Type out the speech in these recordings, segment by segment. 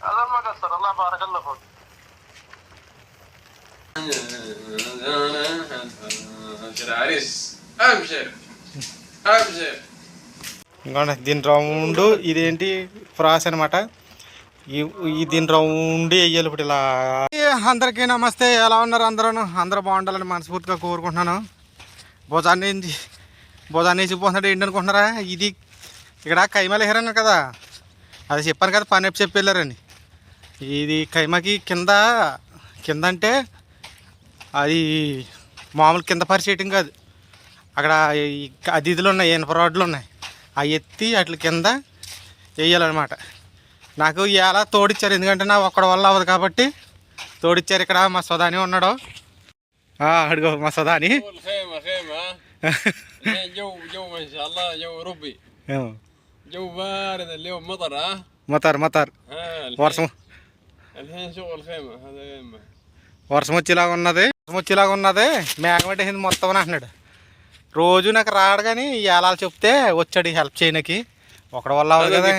هذا ما قصر الله بارك الله فيك. العريس ابشر ابشر. ఇంకోండి దీని రౌండ్ ఇదేంటి ఫ్రాస్ అనమాట. దీని రౌండ్ వేయాలి ఇప్పుడు ఇలా. అందరికీ నమస్తే, ఎలా ఉన్నారు అందరూ బాగుండాలని మనస్ఫూర్తిగా కోరుకుంటున్నాను. భుజాన్ని వేసిపోతున్నాడు ఏంటి అనుకుంటున్నారా? ఇది ఇక్కడ కైమాలు వేసారన్నారు కదా, అది చెప్పాను కదా, పని చెప్పి వెళ్ళారని. ఇది కైమాకి కింద అంటే అది మామూలు కింద పరిచేయటం కాదు, అక్కడ అతిథులు ఉన్నాయి, ఇనుప రాడ్లు ఉన్నాయి, అవి ఎత్తి అట్ల కింద వేయాలన్నమాట. నాకు ఇలా తోడిచ్చారు, ఎందుకంటే నా ఒక్కడి వల్ల అవ్వదు కాబట్టి తోడిచ్చారు. ఇక్కడ మా సోదాని ఉన్నాడు, అడుగు మా సోదాని. మతార్ వర్షం వచ్చేలాగా ఉన్నది, మేఘం పట్టేసింది మొత్తం అని అంటున్నాడు. రోజు నాకు రాడు కానీ ఎలా చెప్తే వచ్చాడు హెల్ప్ చేయడానికి. ఒకటి వల్ల అవ్వదు కదా,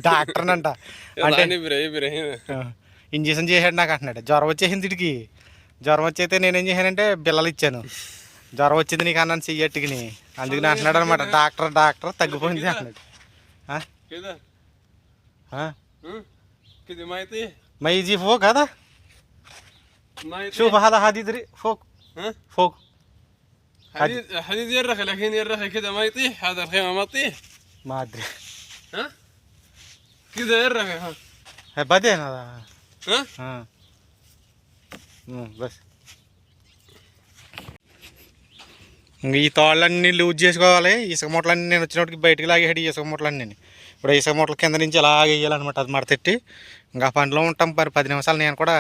డాక్టర్ అంట అంటే ఇంజక్షన్ చేసాడు నాకు అంటున్నాడు. జ్వరం వచ్చేసింది వీడికి. జ్వరం వచ్చేస్తే నేనేం చేశానంటే బిల్లలు ఇచ్చాను. జ్వరం వచ్చింది నీకు అన్నాను చెయ్యట్టుకుని, అందుకని అంటున్నాడు అనమాట. డాక్టర్ తగ్గిపోయింది అంటున్నాడు. మైజీ ఫోక్ కదా, شوف هذا حديد فوق حديد يرخي، لكن يرخي كذا ما يطيح. هذا الخيمة ما تطيح، ما ادري ها كذا يرخي. بعدين هذا بس ఈ తాళ్ళన్నీ లూజ్ చేసుకోవాలి. ఇసుక మూటలన్నీ నేను వచ్చినప్పటికి బయటకు లాగేసాడు ఇసుక మూటలన్నీ. ఇప్పుడు ఇసుక మూటల కింద నుంచి ఇలా వేయాలన్నమాట. అది మడతెట్టి ఇంకా పనిలో ఉంటాం. మరి 10 నిమిషాలు నేను కూడా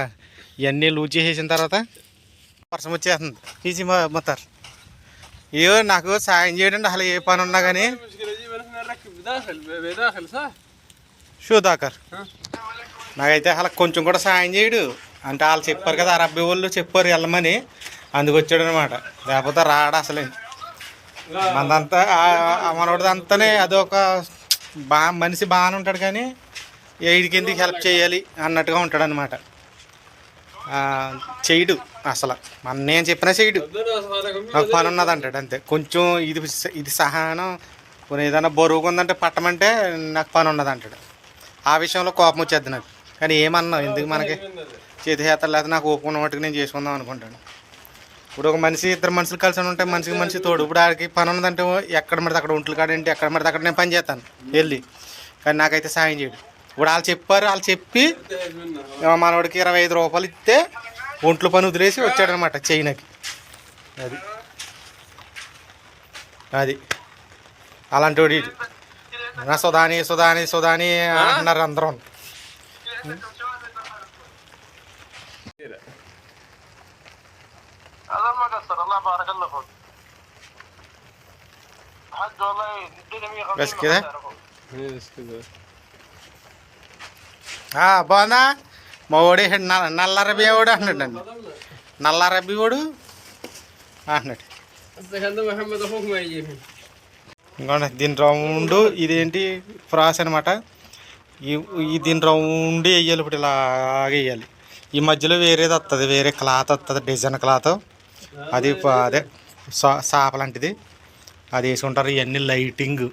ఇవన్నీ లూజ్ చేసేసిన తర్వాత వర్షం వచ్చేస్తుంది. ఈజీ మొత్తారు ఇయో నాకు సాయం చేయడండి. అసలు ఏ పని ఉన్నా కానీ షూదాకర్ నాకైతే అసలు కొంచెం కూడా సాయం చేయడు. అంటే వాళ్ళు చెప్పారు కదా, అరబ్బీ వాళ్ళు చెప్పారు వెళ్ళమని, అందుకు వచ్చాడు అనమాట. లేకపోతే రాడు అసలే. మనదంతా మనోడిదంతానే అదొక మనిషి బాగానే ఉంటాడు కానీ వీడికి ఎందుకు హెల్ప్ చేయాలి అన్నట్టుగా ఉంటాడు అనమాట. చేయడు అసలు. నేను చెప్పినా చేయడు. నాకు పని ఉన్నది అంటాడు అంతే. కొంచెం ఇది సహనం, కొన్ని ఏదైనా బరువుగా ఉందంటే పట్టమంటే నాకు పని ఉన్నది అంటాడు. ఆ విషయంలో కోపం వచ్చేది నాకు. కానీ ఏమన్నావు, ఎందుకు మనకి చేతి చేతలు లేకపోతే నాకు ఓపుకున్న మట్టుకు నేను చేసుకుందాం అనుకుంటాను. ఇప్పుడు ఒక మనిషి, ఇద్దరు మనుషులు కలిసి ఉంటే మనిషికి మనిషి తోడు. ఇప్పుడు ఆడికి పని ఉన్నదంటే ఎక్కడ పడితే అక్కడ ఒంట్లు కాడంటే ఎక్కడ పడితే అక్కడ నేను పని చేస్తాను వెళ్ళి. కానీ నాకైతే సాయం చేయడు. ఇప్పుడు వాళ్ళు చెప్పి మనవాడికి 25 రూపాయలు ఇస్తే ఒంట్లో పని వదిలేసి వచ్చాడనమాట చైనాకి. అది అలాంటి వాడు నా సుధాని అన్నారు అందరూ. بس كده బాగుందా? మా వాడు నల్ల రబీ వాడు అంటున్నాడు. నల్ల రబీ వాడు అంటున్నాడు. ఇంకోండి దీని రౌండ్ ఇదేంటి ఫ్రాస్ అనమాట. దీని రౌండ్ వేయాలి ఇప్పుడు ఇలా వేయాలి. ఈ మధ్యలో వేరేది వస్తుంది, వేరే క్లాత్ వస్తుంది, డిజైన్ క్లాత్. అది అదే సాప లాంటిది, అది వేసుకుంటారు. ఇవన్నీ లైటింగ్,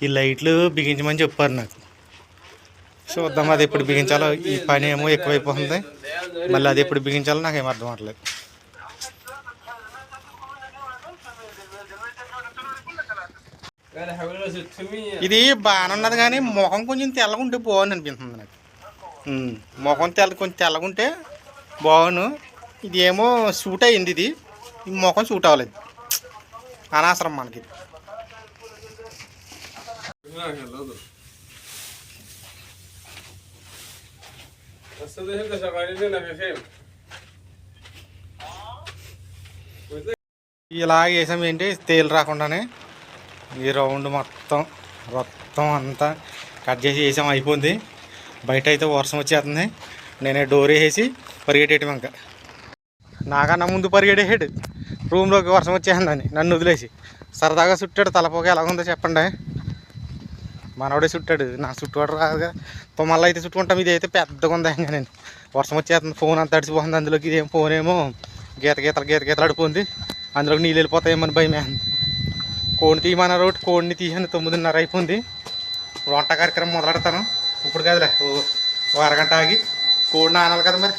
ఈ లైట్లు బిగించమని చెప్పారు నాకు. చూద్దాం అది ఎప్పుడు బిగించాలో. ఈ పని ఏమో ఎక్కువైపోతుంది, మళ్ళీ అది ఎప్పుడు బిగించాలో నాకేం అర్థం అవ్వట్లేదు. ఇది బాగానే ఉన్నది కానీ ముఖం కొంచెం తెల్లగా ఉంటే బాగుంది అనిపిస్తుంది నాకు. ముఖం కొంచెం తెల్లగా ఉంటే బాగును. ఇది ఏమో సూట్ అయింది, ఇది ఈ ముఖం సూట్ అవ్వలేదు. అనవసరం మనకి. ఇలా వేసాం ఏంటి తేలు రాకుండానే. ఈ రౌండ్ మొత్తం అంతా కట్ చేసి వేసాం, అయిపోయింది. బయట అయితే వర్షం వచ్చేస్తుంది. నేనే డోర్ వేసేసి పరిగెట్టేయటం. ఇంకా నాకన్నా ముందు పరిగెట్టేసాడు రూమ్లోకి, వర్షం వచ్చేసిందని నన్ను వదిలేసి. సరదాగా చుట్టాడు. తలపోక ఎలాగుందో చెప్పండి. మనోడే చుట్టాడు, నా చుట్టుకోవడం రాదుగా. తుమ్మల్లో అయితే చుట్టుకుంటాం, ఇది అయితే పెద్దగా ఉంది. నేను వర్షం వచ్చేస్తుంది, ఫోన్ అంతా తడిసిపోతుంది. అందులోకి ఇదేం ఫోన్ ఏమో గీతలు అడిపోయింది. అందులోకి నీళ్ళు వెళ్ళిపోతాయేమని భయమే. కోడిని తీయమన్నారు, కోడిని తీసాను. 9:30 అయిపోయింది. ఇప్పుడు వంట కార్యక్రమం మొదలెడతాను. ఇప్పుడు కాదులే, ఓ అరగంట ఆగి కోడిని ఆనాలి కదా మరి.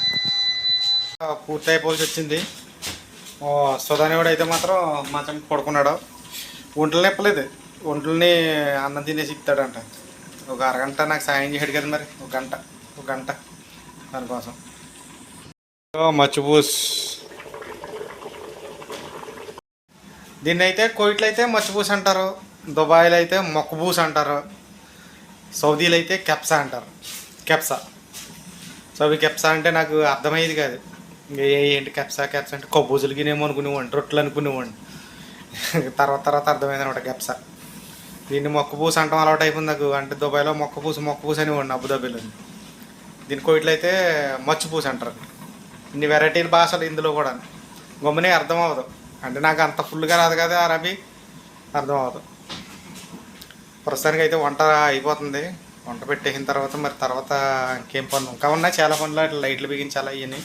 పూర్తి అయిపోవాల్సి వచ్చింది. సుధానివాడు అయితే మాత్రం మంచం పడుకున్నాడు. ఒంట్లు నెప్పలేదు, ఒంట్లని అన్నం తినేసి ఇస్తాడంట. ఒక అరగంట నాకు సాయం చేయడు కదా మరి, ఒక గంట దానికోసం. మచ్చిపూస్, దీన్ని అయితే కోయిట్లో అయితే మచ్చిపూస్ అంటారు, దుబాయ్లో అయితే మొక్కపూస్ అంటారు, సౌదీలో అయితే కెప్సా అంటారు. సో అవి కెప్సా అంటే నాకు అర్థమయ్యేది కాదు. ఏంటి కెప్సా అంటే కబ్బూజులకినేమో అనుకునేవాడిని, రొట్టెలు అనుకునేవాడిని. తర్వాత అర్థమైంది అనమాట కెప్సా. దీన్ని మొక్కపూస అంటాం అలవాటు అయిపోయింది నాకు. అంటే దుబాయ్లో మొక్కపూస అనేవాడిని, అబుదాబీలో. దీని కోయిట్లో అయితే మచ్చిపూస అంటారు. ఇన్ని వెరైటీల భాషలు ఇందులో కూడా గమ్మునే అర్థం అవ్వదు. అంటే నాకు అంత ఫుల్గా రాదు కదా అరబీ, అర్థం అవ్వదు. ప్రస్తుతానికి అయితే వంట అయిపోతుంది. వంట పెట్టేసిన తర్వాత మరి తర్వాత ఇంకేం పనులు ఇంకా ఉన్నాయి, చాలా పనులు. అట్లా లైట్లు బిగించాలి, ఇవన్నీ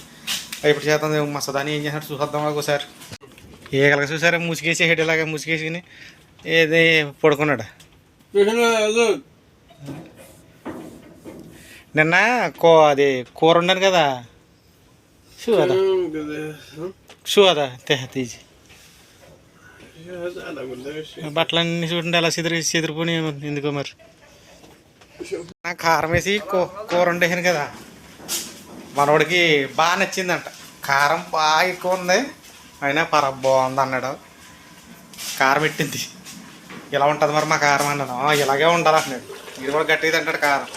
ఇప్పుడు చేద్దాం. మా సుధాని ఏం చేసినట్టు చూద్దాం ఒకసారి. ఏగలగా చూసారా, ముసిగేసి హెడ్లాగా ముసిగేసి ఏది పడుకున్నాడు. నిన్న అది కూర ఉండాను కదా, షూ అదా తీసి బట్టలన్నీ చూడండి అలా చెదిరిపోయి ఎందుకో మరి. నాకు కారం వేసి కూర వండేసాను కదా, మనోడికి బాగా నచ్చిందంట. కారం బాగా ఎక్కువ ఉంది, అయినా బాగుంది అన్నాడు. కారం పెట్టింది. ఇలా ఉంటుంది మరి మా కారం అన్నాను. ఇలాగే ఉండాలి అంటున్నాడు. ఇది కూడా గట్టిగా తింటాడు కారం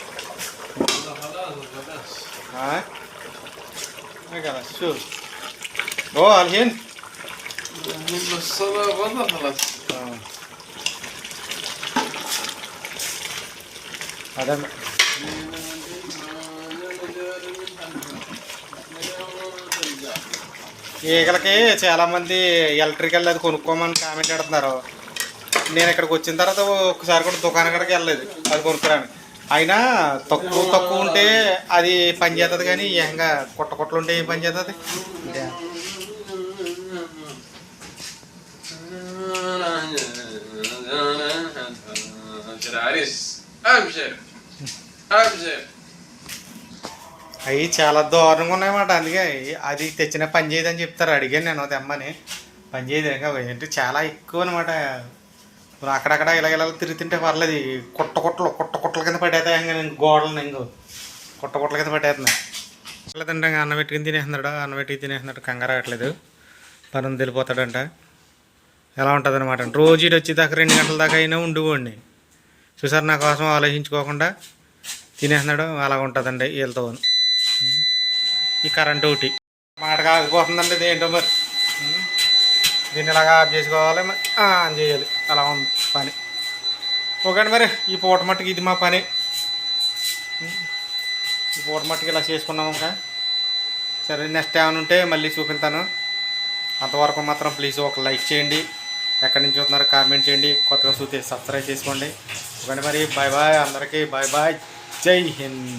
కదా. షూ అల్హీన్ అదే ఈగలకి చాలామంది ఎలక్ట్రికల్ అది కొనుక్కోమని కామెంట్ పెడుతున్నారు. నేను ఇక్కడికి వచ్చిన తర్వాత ఒకసారి కూడా దుకాణం కాడికి వెళ్ళలేదు అది కొనుక్కోడానికి. అయినా తక్కువ ఉంటే అది పని చేస్తుంది, కానీ ఏకంగా కొట్టలు ఉంటే ఏం పని చేస్తుంది. అవి చాలా దారుణంగా ఉన్నాయన్నమాట. అందుకే అది తెచ్చిన పని చేయదని చెప్తారు. అడిగాను నేను తెమ్మని, పని చేయదు ఏంటి చాలా ఎక్కువ అనమాట. అక్కడక్కడ ఇలా తిరుగుతుంటే పర్లేదు, కుట్టల కింద పట్టేస్తాయి. గోడలను కుట్టల కింద పట్టేస్తున్నాయి. లేదంటే అన్నం పెట్టుకుని తినేస్తున్నాడు, అన్నం పెట్టుకుని తినేస్తున్నాడు. కంగారు రావట్లేదు, పని వెళ్ళిపోతాడంట. ఎలా ఉంటుంది అనమాట. రోజు ఇటు వచ్చేదాకా 2 గంటల దాకా అయినా ఉండిపోండి. చూసారు, నా కోసం ఆలోచించుకోకుండా తినేస్తున్నాడు. అలా ఉంటుందండి వీళ్ళతో. ఈ కరెంట్ ఒకటి మాట కాకపోతుందండి. ఇది ఏంటో మరి, దీన్ని ఇలాగా ఆఫ్ చేసుకోవాలి, ఆన్ చేయాలి. అలా ఉంది పని. ఓకే మరి, ఈ పూట మట్టుకు ఇది మా పని. ఈ పూట మట్టుకు ఇలా చేసుకున్నాము. ఇంకా సరే, నెక్స్ట్ ఏమైనా ఉంటే మళ్ళీ చూపిస్తాను. అంతవరకు మాత్రం ప్లీజ్ ఒక లైక్ చేయండి, ఎక్కడి నుంచి చూస్తున్నారో కామెంట్ చేయండి, కొత్తగా చూస్తే సబ్స్క్రైబ్ చేసుకోండి. ఓకే మరి, బాయ్ అందరికీ, బాయ్. జై హింద్.